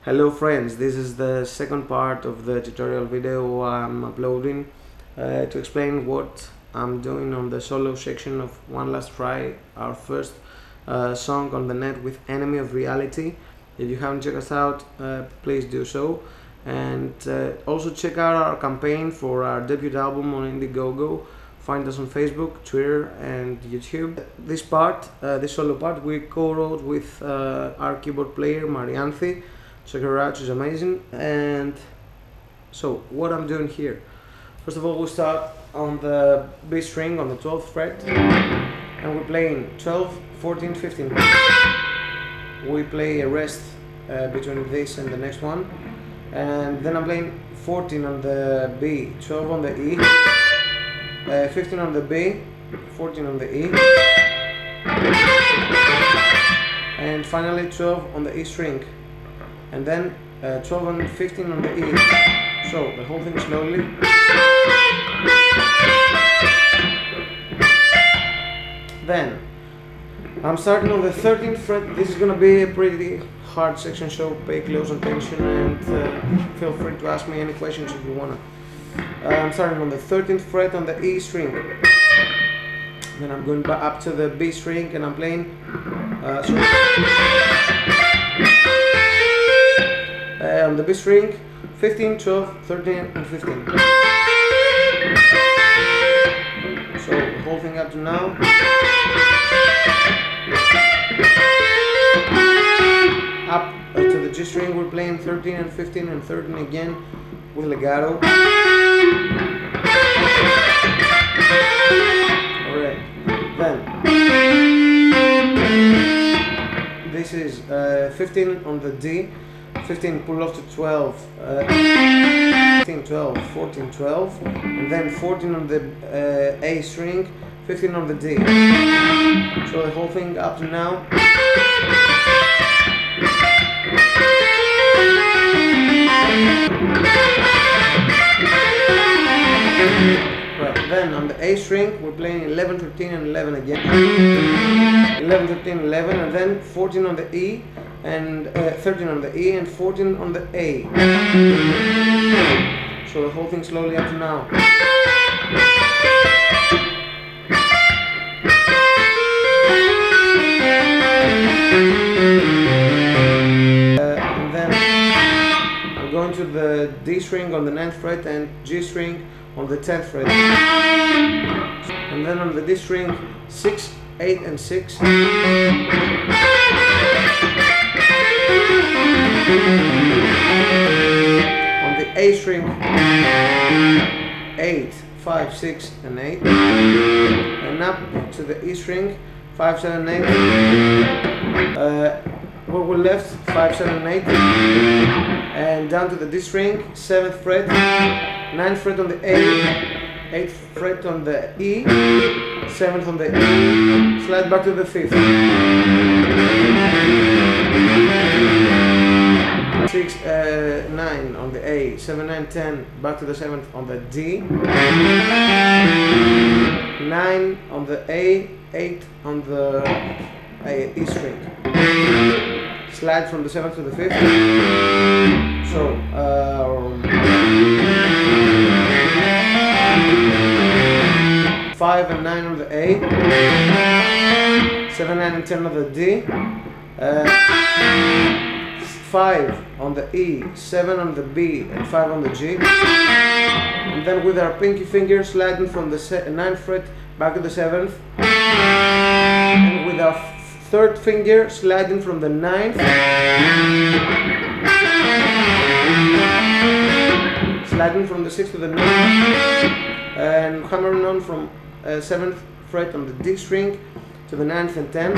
Hello friends, this is the second part of the tutorial video I'm uploading to explain what I'm doing on the solo section of One Last Try, our first song on the net with Enemy of Reality. If you haven't checked us out, please do so, and also check out our campaign for our debut album on Indiegogo. Find us on Facebook, Twitter and YouTube. This solo part, we co-wrote with our keyboard player Marianthi. Check her out, she's amazing. And so what I'm doing here, first of all, we start on the B string on the 12th fret and we're playing 12, 14, 15. We play a rest between this and the next one, and then I'm playing 14 on the B, 12 on the E, 15 on the B, 14 on the E, and finally 12 on the E string, and then 12 and 15 on the E. So the whole thing slowly. Then I'm starting on the 13th fret. This is gonna be a pretty hard section, so pay close attention and feel free to ask me any questions if you wanna. I'm starting on the 13th fret on the E string. Then I'm going back up to the B string and I'm playing on the B string 15, 12, 13 and 15. So the whole thing up to now. Up to the G string we're playing 13 and 15 and 13 again with legato. Alright, then this is 15 on the D, 15 pull off to 12, 15, 12, 14, 12, and then 14 on the A string, 15 on the D. So the whole thing up to now. Right, then on the A string we're playing 11, 13 and 11 again. 11, 13, 11 and then 14 on the E and 13 on the E and 14 on the A. So the whole thing slowly up to now. And then I'm going to the D string on the 9th fret and G string on the 10th fret. And then on the D string 6, 8 and 6. On the A string 8, 5, 6 and 8. And up to the E string 5, 7, 8. Where we left 5, 7, 8. And down to the D string 7th fret, 9th fret on the A, 8th fret on the E, 7th on the E, slide back to the 5th, 6, 9 on the A, 7, 9, 10, back to the 7th on the D, 9 on the A, 8 on the E string, slide from the 7th to the 5th, so 5 and 9 on the A, 7, 9 and 10 on the D, 5 on the E, 7 on the B and 5 on the G, and then with our pinky finger sliding from the 9th fret back to the 7th, and with our 3rd finger sliding from the 9th, sliding from the 6th to the 9th, and hammering on from 7th fret on the D string to the 9th and 10th,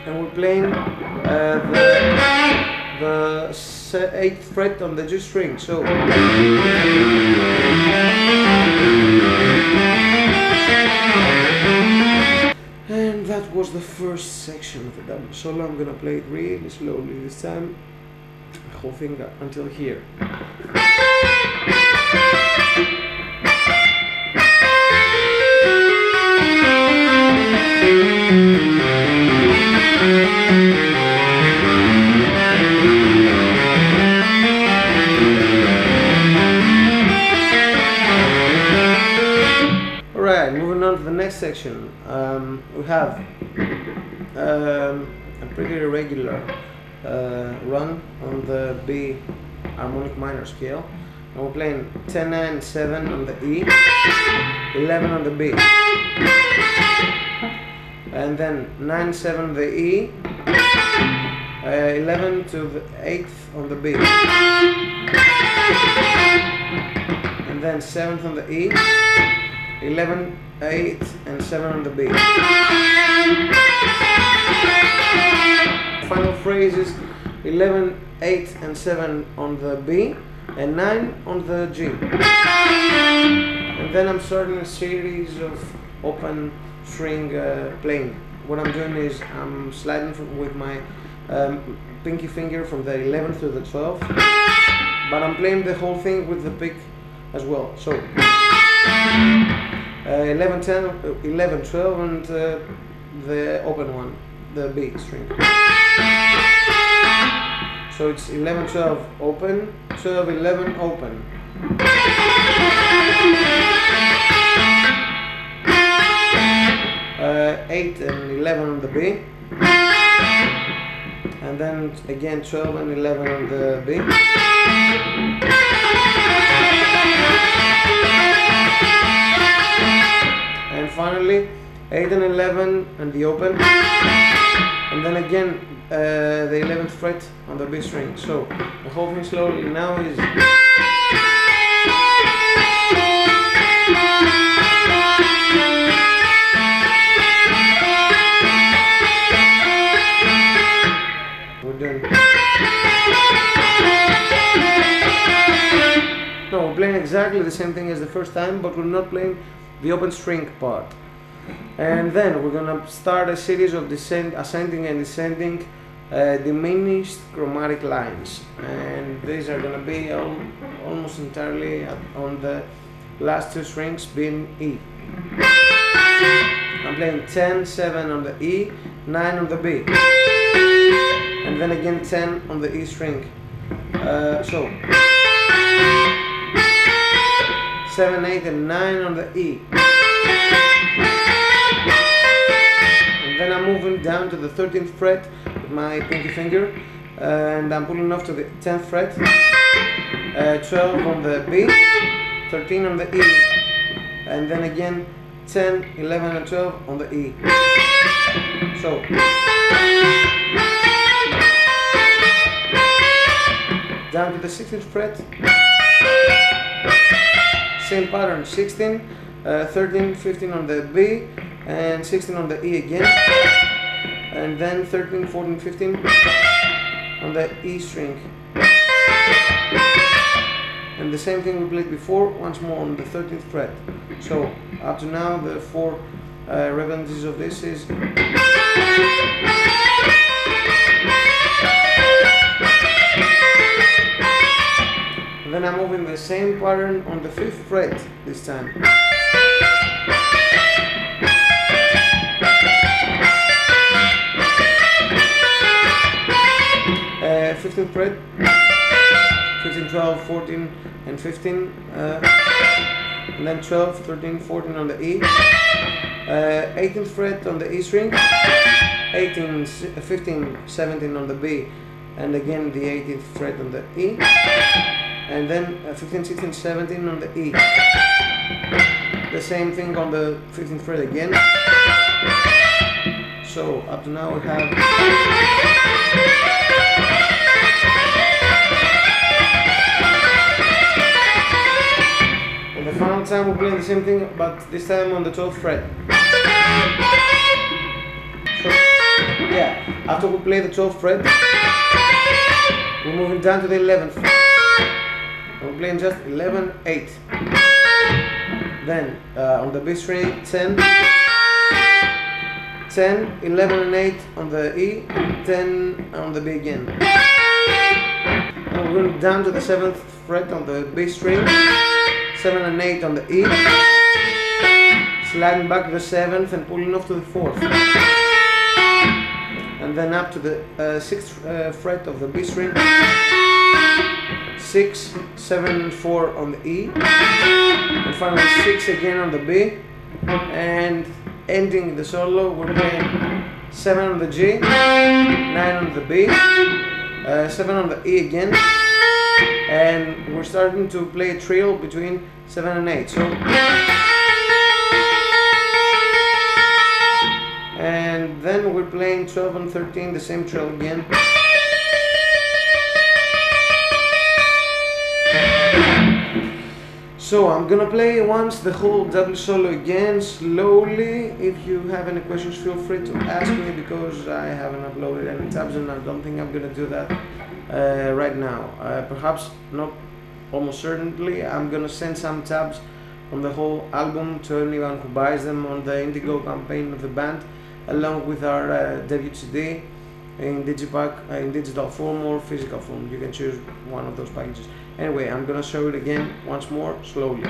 and we're playing the 8th fret on the G string. So and that was the first section of the double solo. I'm gonna play it really slowly this time, the whole thing until here. section. We have a pretty irregular run on the B harmonic minor scale, and we're playing 10, 9, 7 on the E, 11 on the B, and then 9, 7 on the E, 11 to the 8th on the B, and then 7th on the E, 11, 8 and 7 on the B. Final phrase is 11, 8 and 7 on the B and 9 on the G. And then I'm starting a series of open string playing. What I'm doing is I'm sliding with my pinky finger from the 11th to the 12th, but I'm playing the whole thing with the pick as well. So 11, 10, 11, 12 and the open one, the B string. So it's 11, 12 open, 12, 11 open. 8 and 11 on the B, and then again 12 and 11 on the B, and finally 8 and 11 and the open, and then again the 11th fret on the B string. So the whole thing slowly now is we're playing exactly the same thing as the first time, but we're not playing the open string part. And then we're gonna start a series of ascending and descending diminished chromatic lines, and these are gonna be almost entirely on the last two strings, being E. I'm playing 10, 7 on the E, 9 on the B, and then again 10 on the E string. So 7, 8 and 9 on the E, and then I'm moving down to the 13th fret with my pinky finger, and I'm pulling off to the 10th fret, 12 on the B, 13 on the E, and then again 10, 11 and 12 on the E. So down to the 16th fret, same pattern, 16, 13, 15 on the B, and 16 on the E again, and then 13, 14, 15 on the E string. And the same thing we played before, once more on the 13th fret. So up to now the four repetitions of this is and then I'm moving the same pattern on the 5th fret this time. 15th fret, 15, 12, 14 and 15, and then 12, 13, 14 on the E, 18th fret on the E string, 18, 15, 17 on the B, and again the 18th fret on the E, and then 15, 16, 17 on the E. The same thing on the 15th fret again. So up to now we have and the final time we're playing the same thing, but this time on the 12th fret. So yeah, after we play the 12th fret, we're moving down to the 11th. We're playing just 11, 8. Then on the B string, 10, 10, 11 and 8 on the E, 10 on the B again. And we're going down to the 7th fret on the B string, 7 and 8 on the E, sliding back to the 7th and pulling off to the 4th. And then up to the 6th fret of the B string, 6, 7 and 4 on the E, and finally 6 again on the B, and ending the solo, we're playing 7 on the G, 9 on the B, 7 on the E again, and we're starting to play a trill between 7 and 8. So, and then we're playing 12 and 13, the same trill again. So I'm gonna play once the whole double solo again, slowly. If you have any questions, feel free to ask me, because I haven't uploaded any tabs and I don't think I'm gonna do that right now. Perhaps not, almost certainly, I'm gonna send some tabs from the whole album to anyone who buys them on the Indigo campaign of the band, along with our debut CD in digipack, in digital form or physical form. You can choose one of those packages. Anyway, I'm gonna show it again once more, slowly.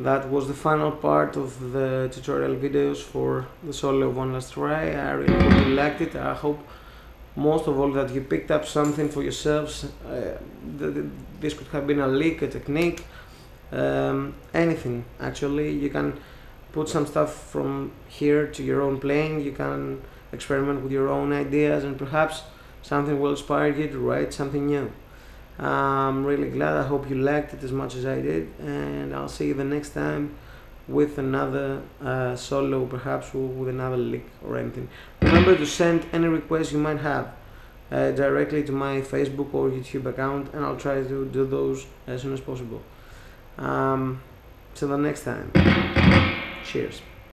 That was the final part of the tutorial videos for the solo of One Last Try. I really hope you liked it. I hope most of all that you picked up something for yourselves. This could have been a lick, a technique, anything actually. You can put some stuff from here to your own playing. You can experiment with your own ideas, and perhaps something will inspire you to write something new. I'm really glad. I hope you liked it as much as I did, and I'll see you the next time with another solo, perhaps with another lick or anything. Remember to send any requests you might have directly to my Facebook or YouTube account, and I'll try to do those as soon as possible. Till the next time, cheers.